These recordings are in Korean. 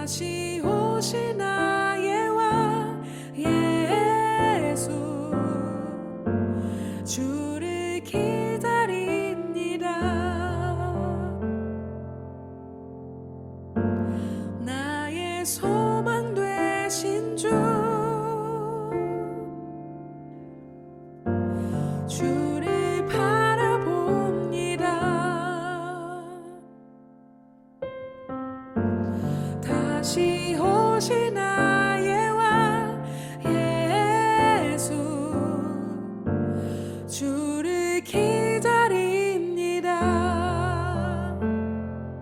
다시 오실 나의 왕 예수 주를 기다립니다. 나의 소망 되신 주 주를 바라봅니다. 다시 오실 나의 왕 예수 주를 기다립니다.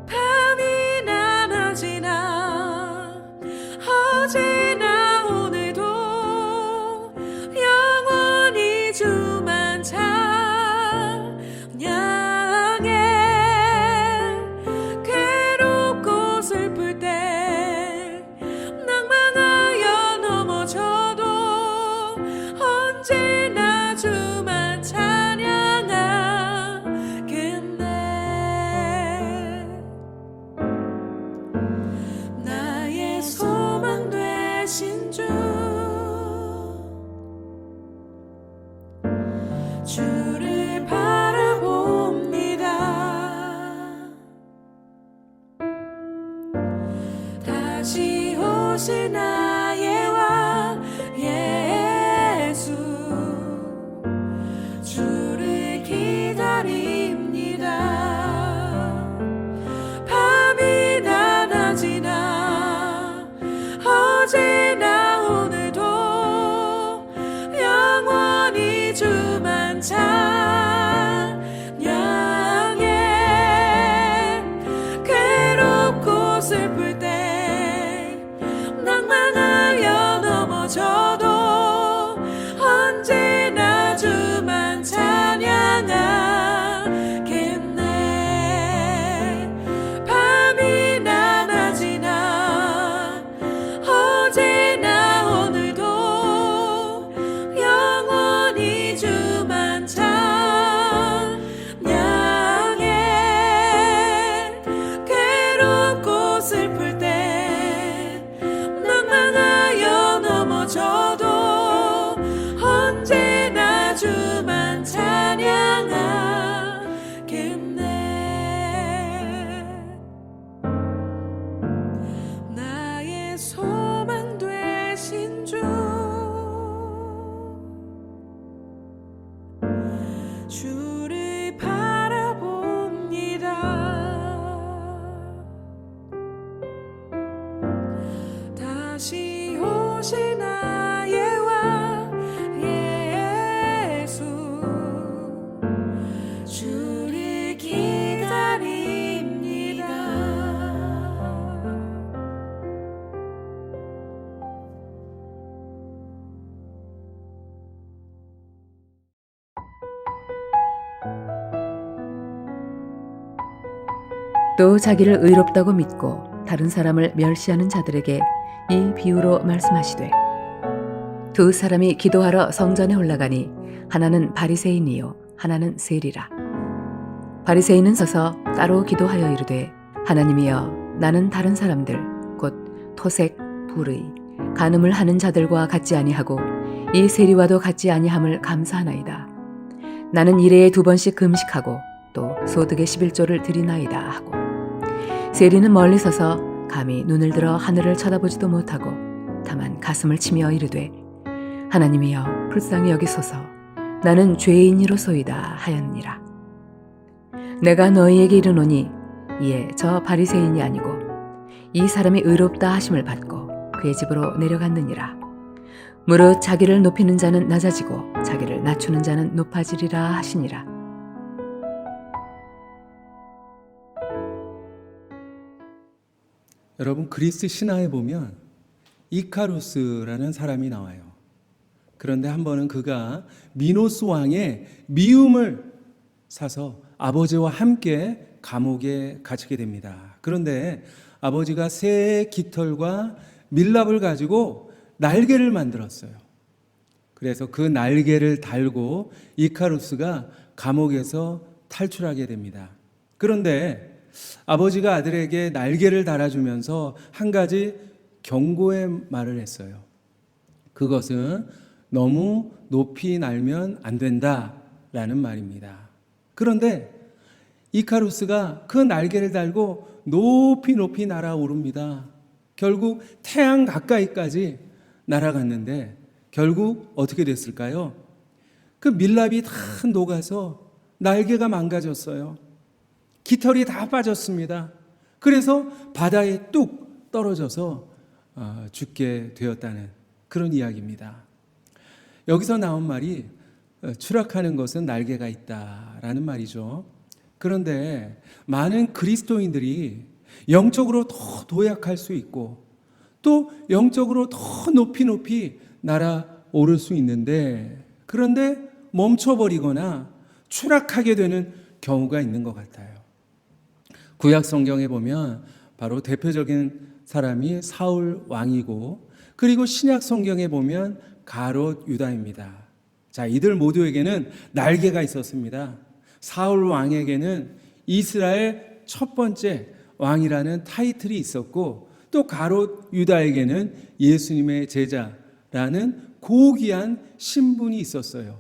밤이나 낮이나 어제나 오늘도 영원히 주만 찬양해. 괴롭고 슬플 때 낭만하여 넘어져도 언제나 주만 찬양하겠네. 나의 소망 되신 주 주를 바라봅니다. 다시 오실 나의 왕 예수 주를 기다립니다. 밤이나 낮이나 어제나 오늘도 영원히 주만 찬양해. 괴롭고 슬플 때 낭만하여 넘어져도 언제나 주만 찬양하겠네. 밤이나 낮이나 어제나 오늘도 영원히 주만 찬양해. 괴롭고 슬플 때 낭만하여 넘어져도 언제나 주만 찬양하겠네. 나의 소망 되신 주 주를 바라봅니다. 다시 오실 나의 왕 예수 주를 기다립니다. 또 자기를 의롭다고 믿고 다른 사람을 멸시하는 자들에게 이 비유로 말씀하시되, 두 사람이 기도하러 성전에 올라가니 하나는 바리새인이요 하나는 세리라. 바리새인은 서서 따로 기도하여 이르되, 하나님이여, 나는 다른 사람들 곧 토색, 불의, 간음을 하는 자들과 같지 아니하고 이 세리와도 같지 아니함을 감사하나이다. 나는 일해에 2번씩 금식하고 또 소득의 11조를 드리나이다 하고, 세리는 멀리 서서 감히 눈을 들어 하늘을 쳐다보지도 못하고 다만 가슴을 치며 이르되, 하나님이여, 불쌍히 여기소서, 나는 죄인이로소이다 하였느니라. 내가 너희에게 이르노니 이에 저 바리새인이 아니고 이 사람이 의롭다 하심을 받고 그의 집으로 내려갔느니라. 무릇 자기를 높이는 자는 낮아지고 자기를 낮추는 자는 높아지리라 하시니라. 여러분, 그리스 신화에 보면 이카루스라는 사람이 나와요. 그런데 한 번은 그가 미노스 왕의 미움을 사서 아버지와 함께 감옥에 갇히게 됩니다. 그런데 아버지가 새의 깃털과 밀랍을 가지고 날개를 만들었어요. 그래서 그 날개를 달고 이카루스가 감옥에서 탈출하게 됩니다. 그런데 아버지가 아들에게 날개를 달아주면서 한 가지 경고의 말을 했어요. 그것은 너무 높이 날면 안 된다라는 말입니다. 그런데 이카루스가 그 날개를 달고 높이 높이 날아오릅니다. 결국 태양 가까이까지 날아갔는데 결국 어떻게 됐을까요? 그 밀랍이 다 녹아서 날개가 망가졌어요. 깃털이 다 빠졌습니다. 그래서 바다에 뚝 떨어져서 죽게 되었다는 그런 이야기입니다. 여기서 나온 말이 추락하는 것은 날개가 있다라는 말이죠. 그런데 많은 그리스도인들이 영적으로 더 도약할 수 있고 또 영적으로 더 높이 높이 날아오를 수 있는데 그런데 멈춰버리거나 추락하게 되는 경우가 있는 것 같아요. 구약 성경에 보면 바로 대표적인 사람이 사울 왕이고 그리고 신약 성경에 보면 가롯 유다입니다. 자, 이들 모두에게는 날개가 있었습니다. 사울 왕에게는 이스라엘 첫 번째 왕이라는 타이틀이 있었고 또 가롯 유다에게는 예수님의 제자라는 고귀한 신분이 있었어요.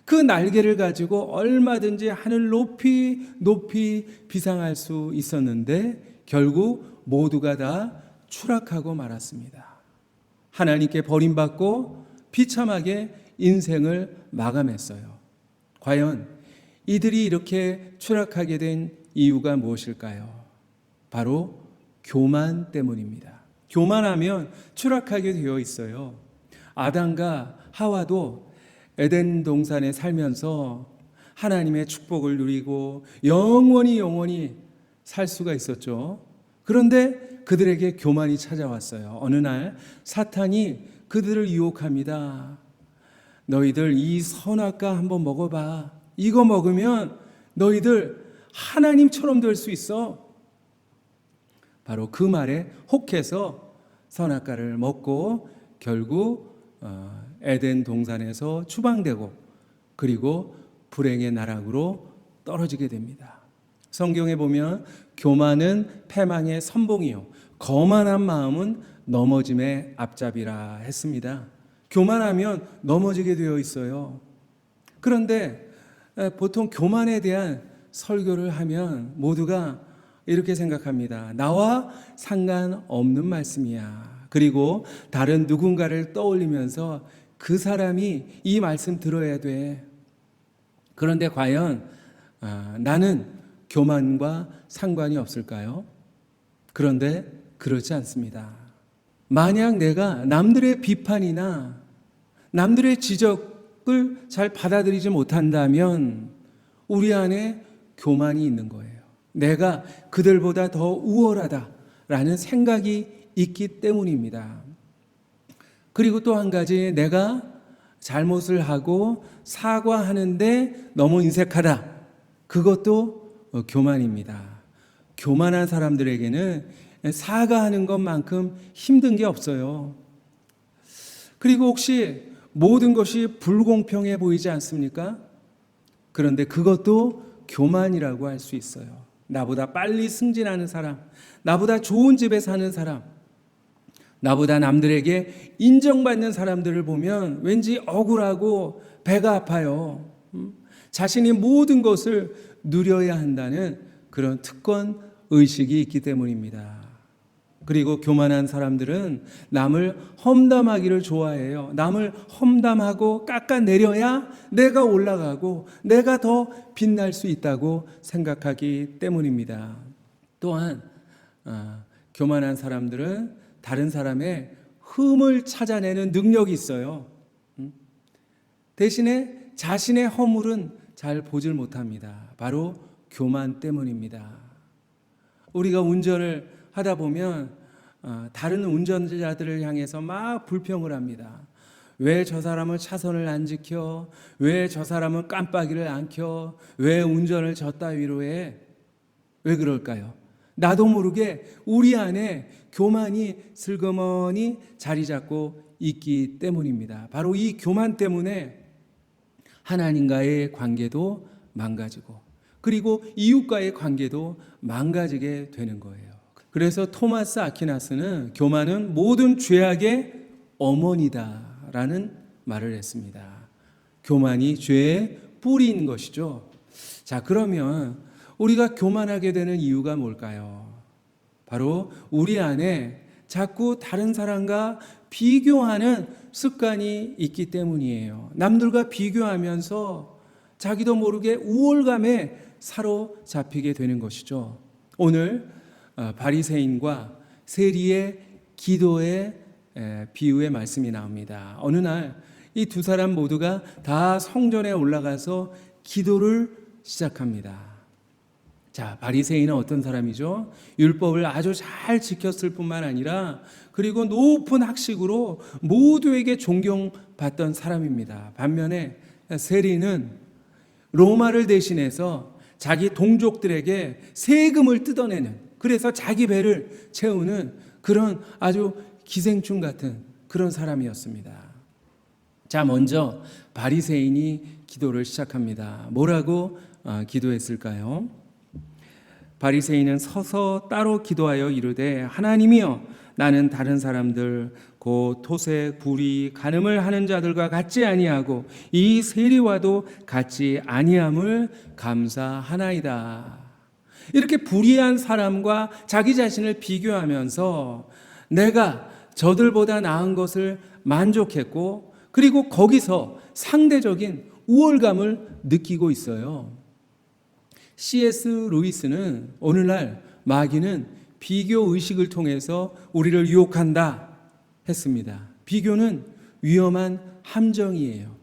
그 날개를 가지고 얼마든지 하늘 높이 높이 비상할 수 있었는데 결국 모두가 다 추락하고 말았습니다. 하나님께 버림받고 비참하게 인생을 마감했어요. 과연 이들이 이렇게 추락하게 된 이유가 무엇일까요? 바로 교만 때문입니다. 교만하면 추락하게 되어 있어요. 아담과 하와도 에덴 동산에 살면서 하나님의 축복을 누리고 영원히 살 수가 있었죠. 그런데 그들에게 교만이 찾아왔어요. 어느 날 사탄이 그들을 유혹합니다. 너희들 이 선악과 한번 먹어봐. 이거 먹으면 너희들 하나님처럼 될 수 있어. 바로 그 말에 혹해서 선악과를 먹고 결국 에덴 동산에서 추방되고 그리고 불행의 나락으로 떨어지게 됩니다. 성경에 보면 교만은 패망의 선봉이요 거만한 마음은 넘어짐의 앞잡이라 했습니다. 교만하면 넘어지게 되어 있어요. 그런데 보통 교만에 대한 설교를 하면 모두가 이렇게 생각합니다. 나와 상관없는 말씀이야. 그리고 다른 누군가를 떠올리면서 그 사람이 이 말씀 들어야 돼. 그런데 과연 나는 교만과 상관이 없을까요? 그런데 그렇지 않습니다. 만약 내가 남들의 비판이나 남들의 지적을 잘 받아들이지 못한다면 우리 안에 교만이 있는 거예요. 내가 그들보다 더 우월하다라는 생각이 있기 때문입니다. 그리고 또 한 가지, 내가 잘못을 하고 사과하는데 너무 인색하다. 그것도 교만입니다. 교만한 사람들에게는 사과하는 것만큼 힘든 게 없어요. 그리고 혹시 모든 것이 불공평해 보이지 않습니까? 그런데 그것도 교만이라고 할 수 있어요. 나보다 빨리 승진하는 사람, 나보다 좋은 집에 사는 사람, 나보다 남들에게 인정받는 사람들을 보면 왠지 억울하고 배가 아파요. 자신이 모든 것을 누려야 한다는 그런 특권 의식이 있기 때문입니다. 그리고 교만한 사람들은 남을 험담하기를 좋아해요. 남을 험담하고 깎아내려야 내가 올라가고 내가 더 빛날 수 있다고 생각하기 때문입니다. 또한 교만한 사람들은 다른 사람의 흠을 찾아내는 능력이 있어요. 대신에 자신의 허물은 잘 보질 못합니다. 바로 교만 때문입니다. 우리가 운전을 하다 보면 다른 운전자들을 향해서 막 불평을 합니다. 왜 저 사람은 차선을 안 지켜? 왜 저 사람은 깜빡이를 안 켜? 왜 운전을 저 따위로 해? 왜 그럴까요? 나도 모르게 우리 안에 교만이 슬그머니 자리 잡고 있기 때문입니다. 바로 이 교만 때문에 하나님과의 관계도 망가지고 그리고 이웃과의 관계도 망가지게 되는 거예요. 그래서 토마스 아퀴나스는 교만은 모든 죄악의 어머니다라는 말을 했습니다. 교만이 죄의 뿌리인 것이죠. 자, 그러면 우리가 교만하게 되는 이유가 뭘까요? 바로 우리 안에 자꾸 다른 사람과 비교하는 습관이 있기 때문이에요. 남들과 비교하면서 자기도 모르게 우월감에 사로잡히게 되는 것이죠. 오늘 바리새인과 세리의 기도의 비유의 말씀이 나옵니다. 어느 날 이 두 사람 모두가 다 성전에 올라가서 기도를 시작합니다. 자, 바리새인은 어떤 사람이죠? 율법을 아주 잘 지켰을 뿐만 아니라 그리고 높은 학식으로 모두에게 존경받던 사람입니다. 반면에 세리는 로마를 대신해서 자기 동족들에게 세금을 뜯어내는, 그래서 자기 배를 채우는 그런 아주 기생충 같은 그런 사람이었습니다. 자, 먼저 바리새인이 기도를 시작합니다. 뭐라고 기도했을까요? 바리새인은 서서 따로 기도하여 이르되 하나님이여, 나는 다른 사람들 곧 토색, 불의, 간음을 하는 자들과 같지 아니하고 이 세리와도 같지 아니함을 감사하나이다. 이렇게 불의한 사람과 자기 자신을 비교하면서 내가 저들보다 나은 것을 만족했고, 그리고 거기서 상대적인 우월감을 느끼고 있어요. C.S. 루이스는 오늘날 마귀는 비교 의식을 통해서 우리를 유혹한다 했습니다. 비교는 위험한 함정이에요.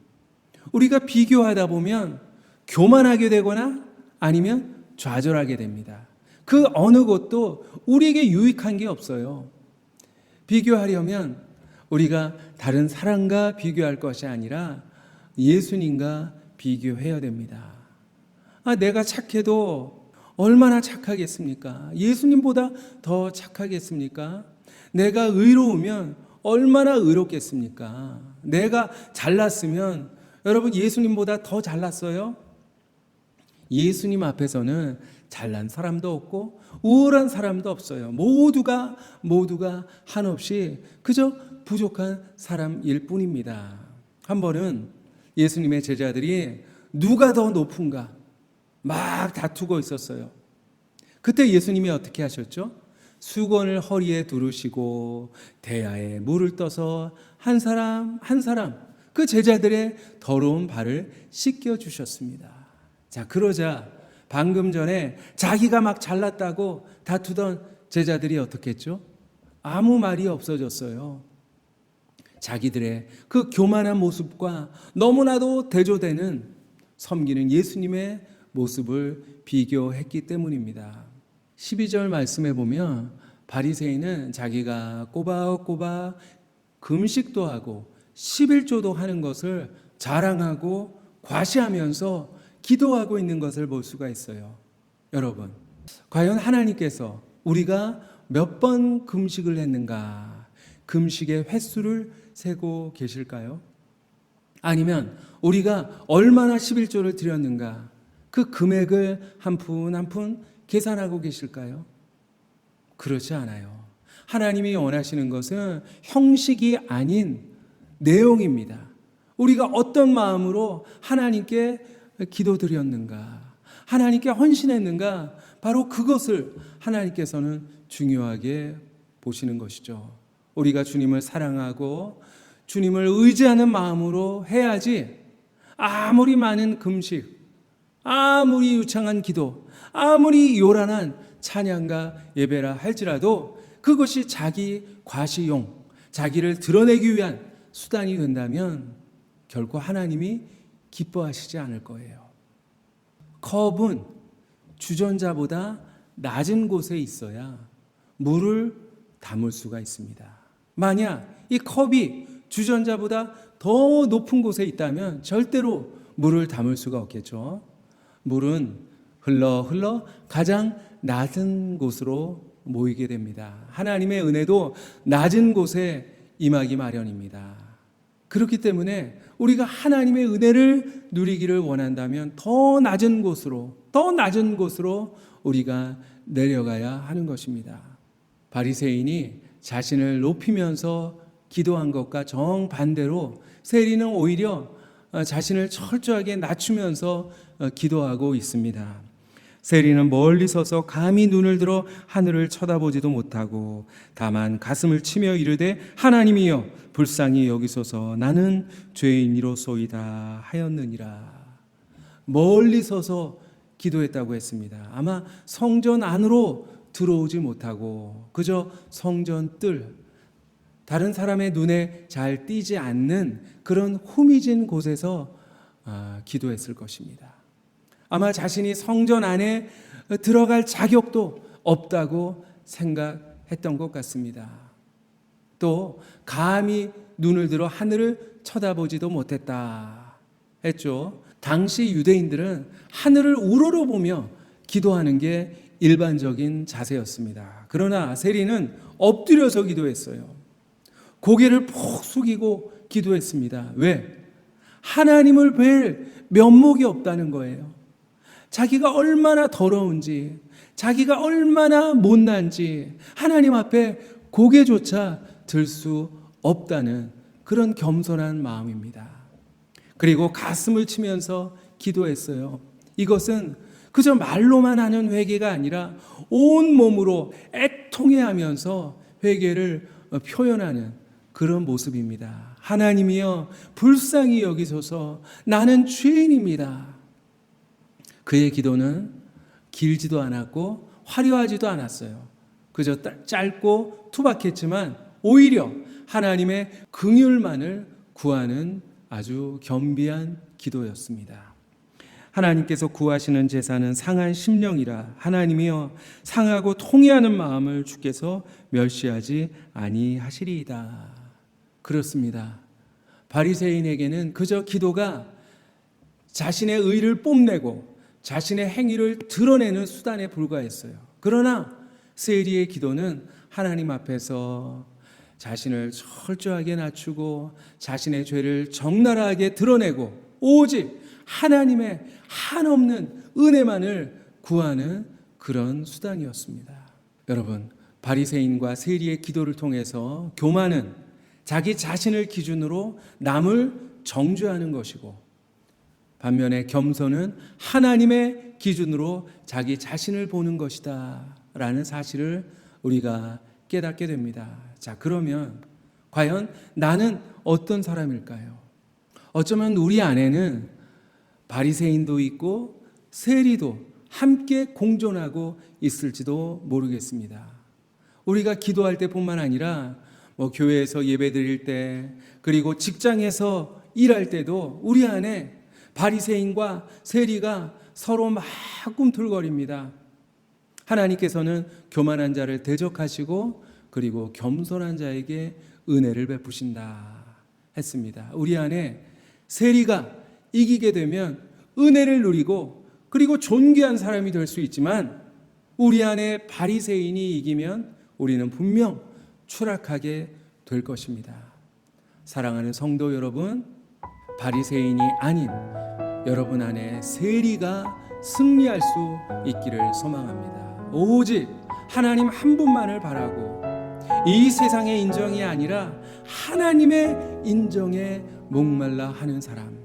우리가 비교하다 보면 교만하게 되거나 아니면 좌절하게 됩니다. 그 어느 것도 우리에게 유익한 게 없어요. 비교하려면 우리가 다른 사람과 비교할 것이 아니라 예수님과 비교해야 됩니다. 내가 착해도 얼마나 착하겠습니까? 예수님보다 더 착하겠습니까? 내가 의로우면 얼마나 의롭겠습니까? 내가 잘났으면 여러분 예수님보다 더 잘났어요? 예수님 앞에서는 잘난 사람도 없고 우월한 사람도 없어요. 모두가 한없이 그저 부족한 사람일 뿐입니다. 한 번은 예수님의 제자들이 누가 더 높은가 막 다투고 있었어요. 그때 예수님이 어떻게 하셨죠? 수건을 허리에 두르시고 대야에 물을 떠서 한 사람 한 사람 그 제자들의 더러운 발을 씻겨 주셨습니다. 자, 그러자 방금 전에 자기가 막 잘났다고 다투던 제자들이 어떻게 했죠? 아무 말이 없어졌어요. 자기들의 그 교만한 모습과 너무나도 대조되는 섬기는 예수님의 모습을 비교했기 때문입니다. 12절 말씀에 보면 바리새인은 자기가 꼬박꼬박 금식도 하고 11조도 하는 것을 자랑하고 과시하면서 기도하고 있는 것을 볼 수가 있어요. 여러분, 과연 하나님께서 우리가 몇 번 금식을 했는가, 금식의 횟수를 세고 계실까요? 아니면 우리가 얼마나 11조를 드렸는가, 그 금액을 한 푼 한 푼 계산하고 계실까요? 그렇지 않아요. 하나님이 원하시는 것은 형식이 아닌 내용입니다. 우리가 어떤 마음으로 하나님께 기도드렸는가, 하나님께 헌신했는가, 바로 그것을 하나님께서는 중요하게 보시는 것이죠. 우리가 주님을 사랑하고 주님을 의지하는 마음으로 해야지 아무리 많은 금식, 아무리 유창한 기도, 아무리 요란한 찬양과 예배라 할지라도 그것이 자기 과시용, 자기를 드러내기 위한 수단이 된다면 결코 하나님이 기뻐하시지 않을 거예요. 컵은 주전자보다 낮은 곳에 있어야 물을 담을 수가 있습니다. 만약 이 컵이 주전자보다 더 높은 곳에 있다면 절대로 물을 담을 수가 없겠죠. 물은 흘러 가장 낮은 곳으로 모이게 됩니다. 하나님의 은혜도 낮은 곳에 임하기 마련입니다. 그렇기 때문에 우리가 하나님의 은혜를 누리기를 원한다면 더 낮은 곳으로 우리가 내려가야 하는 것입니다. 바리새인이 자신을 높이면서 기도한 것과 정반대로 세리는 오히려 자신을 철저하게 낮추면서 기도하고 있습니다. 세리는 멀리 서서 감히 눈을 들어 하늘을 쳐다보지도 못하고 다만 가슴을 치며 이르되 하나님이여 불쌍히 여기소서 나는 죄인이로소이다 하였느니라. 멀리 서서 기도했다고 했습니다. 아마 성전 안으로 들어오지 못하고 그저 성전 뜰, 다른 사람의 눈에 잘 띄지 않는 그런 후미진 곳에서 기도했을 것입니다. 아마 자신이 성전 안에 들어갈 자격도 없다고 생각했던 것 같습니다. 또 감히 눈을 들어 하늘을 쳐다보지도 못했다 했죠. 당시 유대인들은 하늘을 우러러보며 기도하는 게 일반적인 자세였습니다. 그러나 세리는 엎드려서 기도했어요. 고개를 푹 숙이고 기도했습니다. 왜? 하나님을 뵐 면목이 없다는 거예요. 자기가 얼마나 더러운지, 자기가 얼마나 못난지 하나님 앞에 고개조차 들 수 없다는 그런 겸손한 마음입니다. 그리고 가슴을 치면서 기도했어요. 이것은 그저 말로만 하는 회개가 아니라 온 몸으로 애통해하면서 회개를 표현하는 그런 모습입니다. 하나님이여 불쌍히 여기소서 나는 죄인입니다. 그의 기도는 길지도 않았고 화려하지도 않았어요. 그저 짧고 투박했지만 오히려 하나님의 긍휼만을 구하는 아주 겸비한 기도였습니다. 하나님께서 구하시는 제사는 상한 심령이라 하나님이여 상하고 통회하는 마음을 주께서 멸시하지 아니하시리이다. 그렇습니다. 바리새인에게는 그저 기도가 자신의 의를 뽐내고 자신의 행위를 드러내는 수단에 불과했어요. 그러나 세리의 기도는 하나님 앞에서 자신을 철저하게 낮추고 자신의 죄를 적나라하게 드러내고 오직 하나님의 한없는 은혜만을 구하는 그런 수단이었습니다. 여러분, 바리새인과 세리의 기도를 통해서 교만은 자기 자신을 기준으로 남을 정죄하는 것이고 반면에 겸손은 하나님의 기준으로 자기 자신을 보는 것이다 라는 사실을 우리가 깨닫게 됩니다. 자, 그러면 과연 나는 어떤 사람일까요? 어쩌면 우리 안에는 바리새인도 있고 세리도 함께 공존하고 있을지도 모르겠습니다. 우리가 기도할 때뿐만 아니라 교회에서 예배 드릴 때 그리고 직장에서 일할 때도 우리 안에 바리새인과 세리가 서로 막 꿈틀거립니다. 하나님께서는 교만한 자를 대적하시고 그리고 겸손한 자에게 은혜를 베푸신다 했습니다. 우리 안에 세리가 이기게 되면 은혜를 누리고 그리고 존귀한 사람이 될 수 있지만 우리 안에 바리새인이 이기면 우리는 분명 추락하게 될 것입니다. 사랑하는 성도 여러분, 바리새인이 아닌 여러분 안에 세리가 승리할 수 있기를 소망합니다. 오직 하나님 한 분만을 바라고 이 세상의 인정이 아니라 하나님의 인정에 목말라 하는 사람,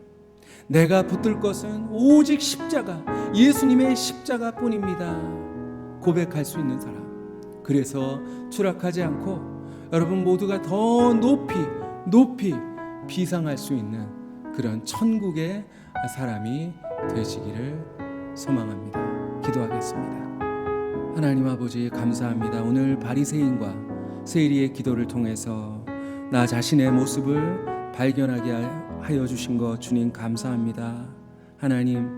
내가 붙들 것은 오직 십자가, 예수님의 십자가뿐입니다 고백할 수 있는 사람, 그래서 추락하지 않고 여러분 모두가 더 높이 비상할 수 있는 그런 천국의 사람이 되시기를 소망합니다. 기도하겠습니다. 하나님 아버지 감사합니다. 오늘 바리새인과 세리의 기도를 통해서 나 자신의 모습을 발견하게 하여 주신 것 주님 감사합니다. 하나님,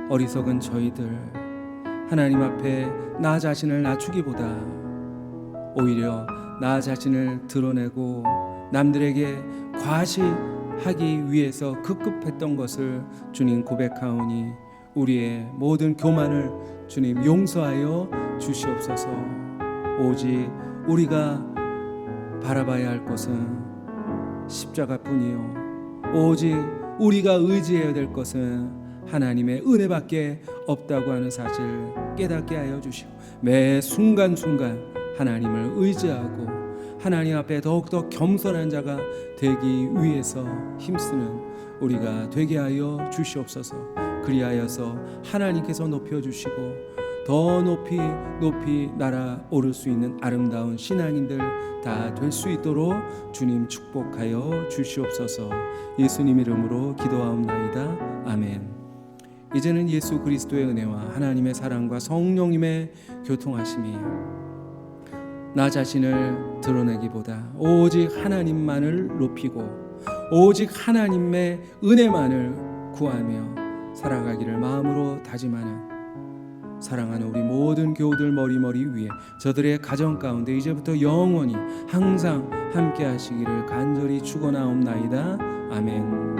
어리석은 저희들 하나님 앞에 나 자신을 낮추기보다 오히려 나 자신을 드러내고 남들에게 과시하기 위해서 급급했던 것을 주님 고백하오니 우리의 모든 교만을 주님 용서하여 주시옵소서. 오직 우리가 바라봐야 할 것은 십자가뿐이요 오직 우리가 의지해야 될 것은 하나님의 은혜밖에 없다고 하는 사실 깨닫게 하여 주시고, 매 순간순간 하나님을 의지하고 하나님 앞에 더욱더 겸손한 자가 되기 위해서 힘쓰는 우리가 되게 하여 주시옵소서. 그리하여서 하나님께서 높여주시고 더 높이 높이 날아오를 수 있는 아름다운 신앙인들 다 될 수 있도록 주님 축복하여 주시옵소서. 예수님 이름으로 기도하옵나이다. 아멘. 이제는 예수 그리스도의 은혜와 하나님의 사랑과 성령님의 교통하심이 나 자신을 드러내기보다 오직 하나님만을 높이고 오직 하나님의 은혜만을 구하며 살아가기를 마음으로 다짐하는 사랑하는 우리 모든 교우들 머리 위에 저들의 가정 가운데 이제부터 영원히 항상 함께 하시기를 간절히 축원하옵나이다. 아멘.